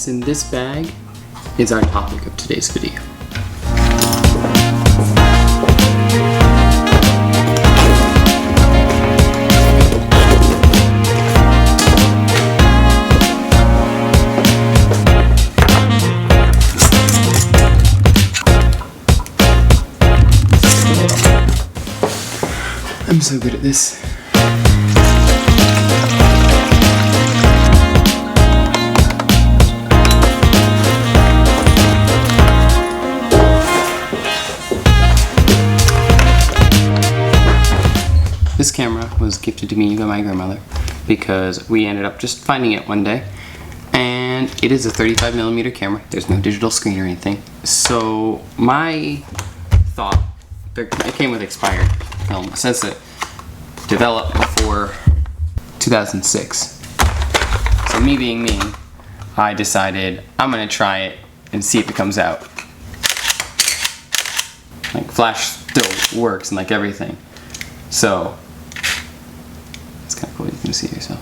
What's in this bag is our topic of today's video. I'm so good at this. This camera was gifted to me by my grandmother because we ended up just finding it one day, and it is a 35mm camera. There's no digital screen or anything. So my thought, it came with expired film. It says that developed before 2006. So me being me, I decided I'm gonna try it and see if it comes out. Like flash still works and like everything. So it's kind of cool, you can see yourself.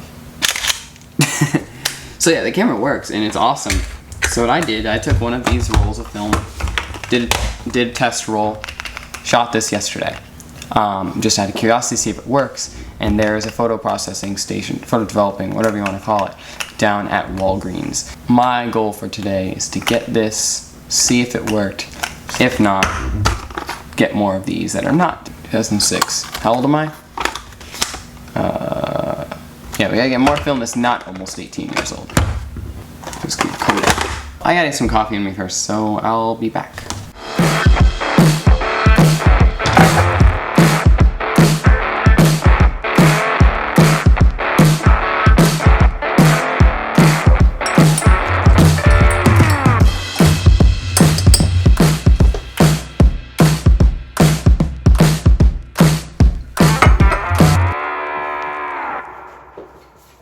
So yeah, the camera works and it's awesome. So what I did, I took one of these rolls of film, did a test roll, shot this yesterday. Just out of curiosity to see if it works. And there's a photo processing station, photo developing, whatever you want to call it, down at Walgreens. My goal for today is to get this, see if it worked. If not, get more of these that are not 2006. How old am I? Yeah, we gotta get more film that's not almost 18 years old. Just keep coding. I gotta get some coffee in me first, so I'll be back.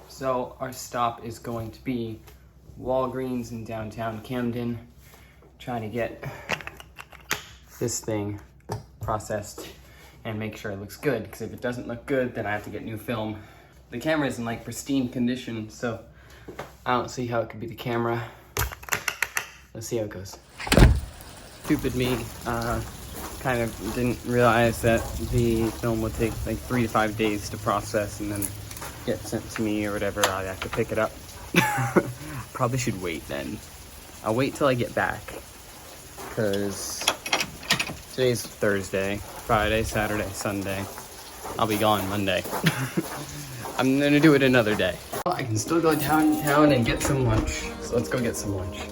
So our stop is going to be Walgreens in downtown Camden, trying to get this thing processed and make sure it looks good, because if it doesn't look good, then I have to get new film. The camera is in like pristine condition, so I don't see how it could be the camera. Let's see how it goes. Stupid me, kind of didn't realize that the film would take like 3 to 5 days to process and then get sent to me or whatever. I'd have to pick it up. Probably should wait then. I'll wait till I get back, because today's Thursday, Friday, Saturday, Sunday. I'll be gone Monday. I'm gonna do it another day. I can still go downtown and get some lunch. So let's go get some lunch.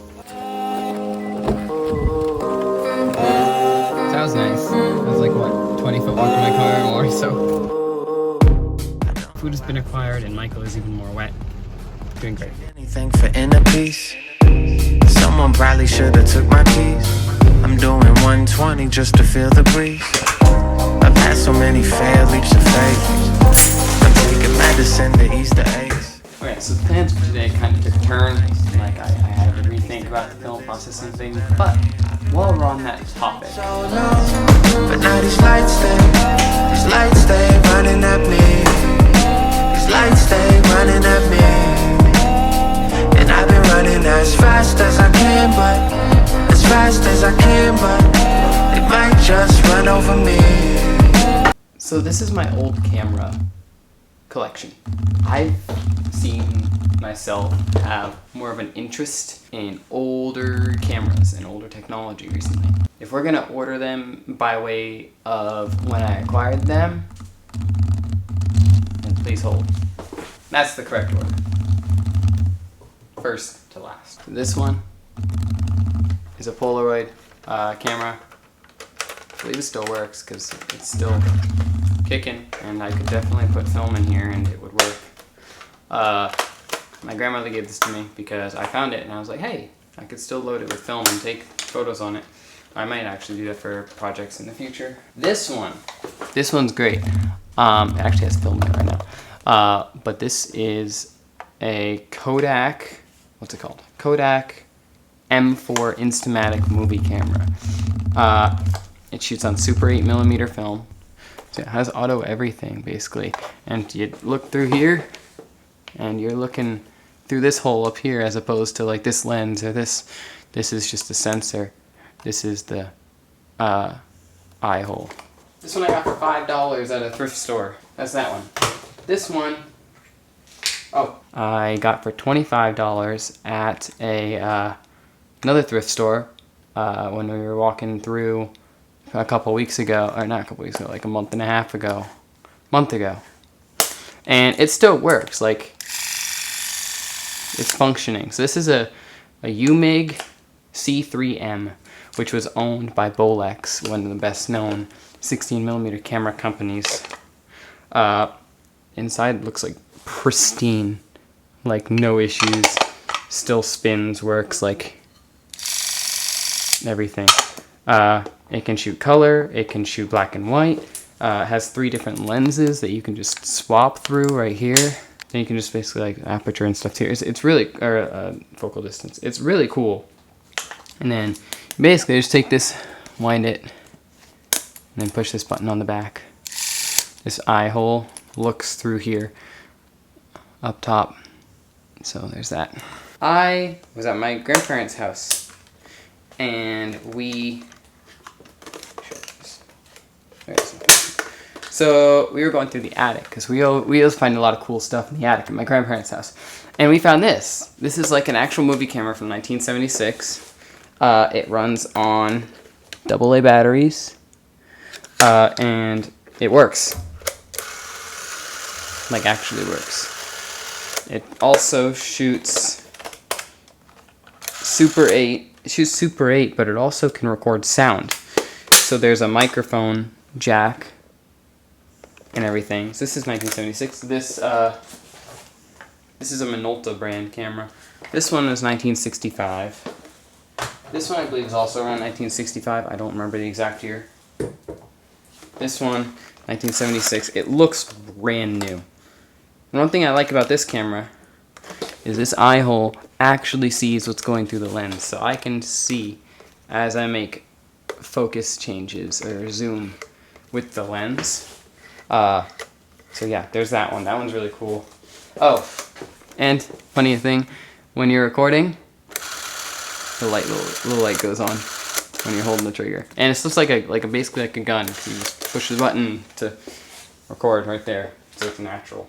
That was nice. It was like, what, 20-foot walk to my car or so. Food has been acquired and Michael is even more wet. Doing great. Anything for inner peace. Someone probably should have took my piece. I'm doing 120 just to feel the breeze. I've had so many failed leaps of faith. I'm taking medicine to ease the aches. Okay, so the plans for today kind of took a turn. Like I had to rethink about the film processing thing. But while we're on that topic, but now these lights stay running at me. Lights stay running at me, and I've been running as fast as I can, but as fast as I can, but they might just run over me. So this is my old camera collection. I've seen myself have more of an interest in older cameras and older technology recently. If we're gonna order them by way of when I acquired them, then please hold. That's the correct order. First to last. This one is a Polaroid camera. I believe it still works because it's still kicking, and I could definitely put film in here and it would work. My grandmother gave this to me because I found it and I was like, hey, I could still load it with film and take photos on it. I might actually do that for projects in the future. This one's great. It actually has film in it right now. But this is a Kodak, what's it called? Kodak M4 Instamatic movie camera. It shoots on Super 8mm film. So it has auto everything basically. And you look through here and you're looking through this hole up here, as opposed to like this lens or this. This is just a sensor. This is the eye hole. This one I got for $5 at a thrift store. That's that one. This one, I got for $25 at a another thrift store when we were walking through a couple weeks ago, or not a couple weeks ago, like a month and a half ago, and it still works. Like, it's functioning. So this is a UMIG C3M, which was owned by Bolex, one of the best known 16mm camera companies. Inside looks like pristine, like no issues, still spins, works, like everything. It can shoot color, it can shoot black and white, it has 3 different lenses that you can just swap through right here. Then you can just basically like aperture and stuff here. It's really, or focal distance. It's really cool. And then basically just take this, wind it, and then push this button on the back. This eye hole looks through here up top. So there's that. I was at my grandparents' house and so we were going through the attic because we always find a lot of cool stuff in the attic at my grandparents' house. And we found this. This is like an actual movie camera from 1976. It runs on AA batteries. And it works. Like, actually works. It also shoots Super 8. It shoots Super 8, but it also can record sound. So there's a microphone jack and everything. So this is 1976. This is a Minolta brand camera. This one is 1965. This one I believe is also around 1965. I don't remember the exact year. This one, 1976. It looks brand new. One thing I like about this camera is this eye hole actually sees what's going through the lens. So I can see as I make focus changes or zoom with the lens. So yeah, there's that one. That one's really cool. Oh, and funny thing, when you're recording, the little light goes on when you're holding the trigger, and it's just basically like a gun. You just push the button to record right there, so it's natural.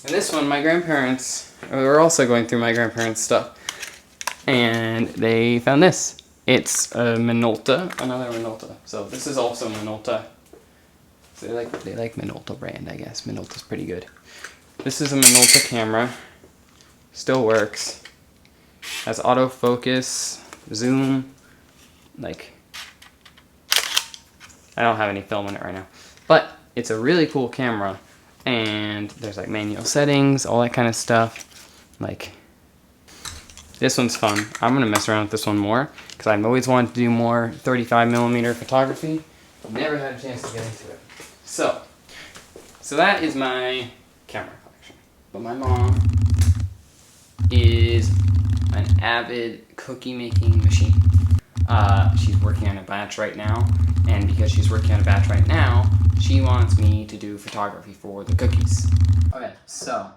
And this one, my grandparents, we're also going through my grandparents' stuff, and they found this. It's a Minolta, another Minolta. So this is also Minolta. So they like Minolta brand, I guess. Minolta's pretty good. This is a Minolta camera. Still works. Has autofocus, zoom. Like, I don't have any film in it right now, but it's a really cool camera. And there's like manual settings, all that kind of stuff. Like, this one's fun. I'm gonna mess around with this one more because I've always wanted to do more 35mm photography. Never had a chance to get into it. So that is my camera collection. But my mom is an avid cookie making machine. She's working on a batch right now, and because she's working on a batch right now, she wants me to do photography for the cookies. Okay, so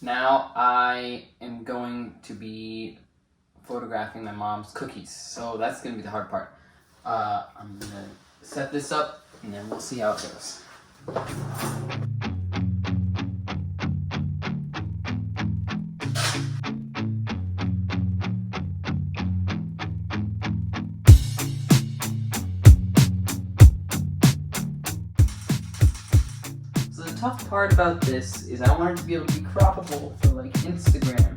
now I am going to be photographing my mom's cookies. So that's going to be the hard part. I'm going to set this up, and then we'll see how it goes. So the tough part about this is I want it to be able to be croppable for like Instagram.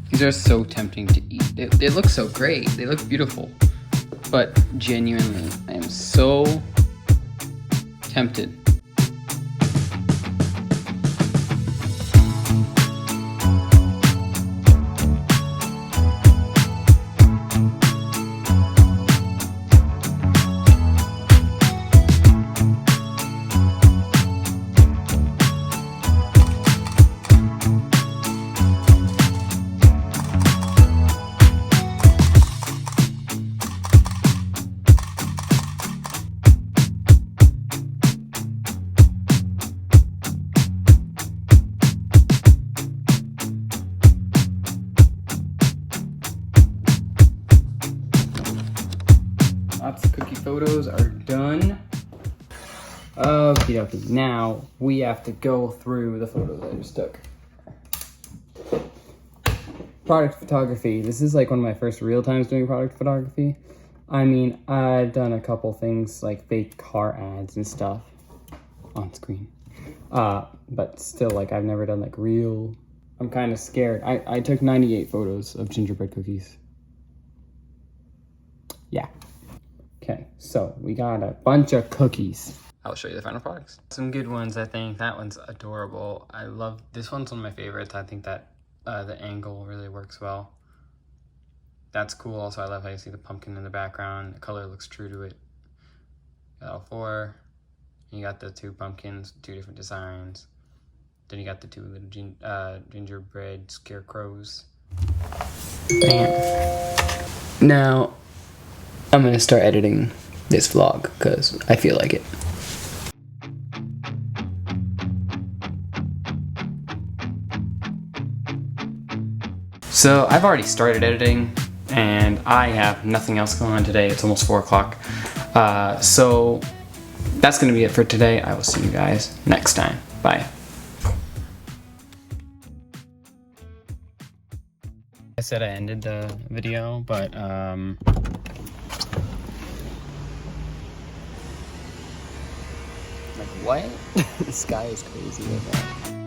These are so tempting to eat. They look so great. They look beautiful. But genuinely, I am so tempted. happy photos are done. Okie dokie. Now we have to go through the photos I just took. Product photography. This is like one of my first real times doing product photography. I mean, I've done a couple things like fake car ads and stuff on screen. But still, like, I've never done like real. I'm kind of scared. I took 98 photos of gingerbread cookies. Yeah. Okay, so we got a bunch of cookies. I'll show you the final products. Some good ones, I think. That one's adorable. I love, this one's one of my favorites. I think that the angle really works well. That's cool. Also, I love how you see the pumpkin in the background. The color looks true to it. Got all four. You got the two pumpkins, two different designs. Then you got the two little gingerbread scarecrows. Bam. Now, I'm gonna start editing this vlog because I feel like it. So I've already started editing and I have nothing else going on today. It's almost 4 o'clock. So that's gonna be it for today. I will see you guys next time. Bye. I said I ended the video, but like what? The sky is crazy right now.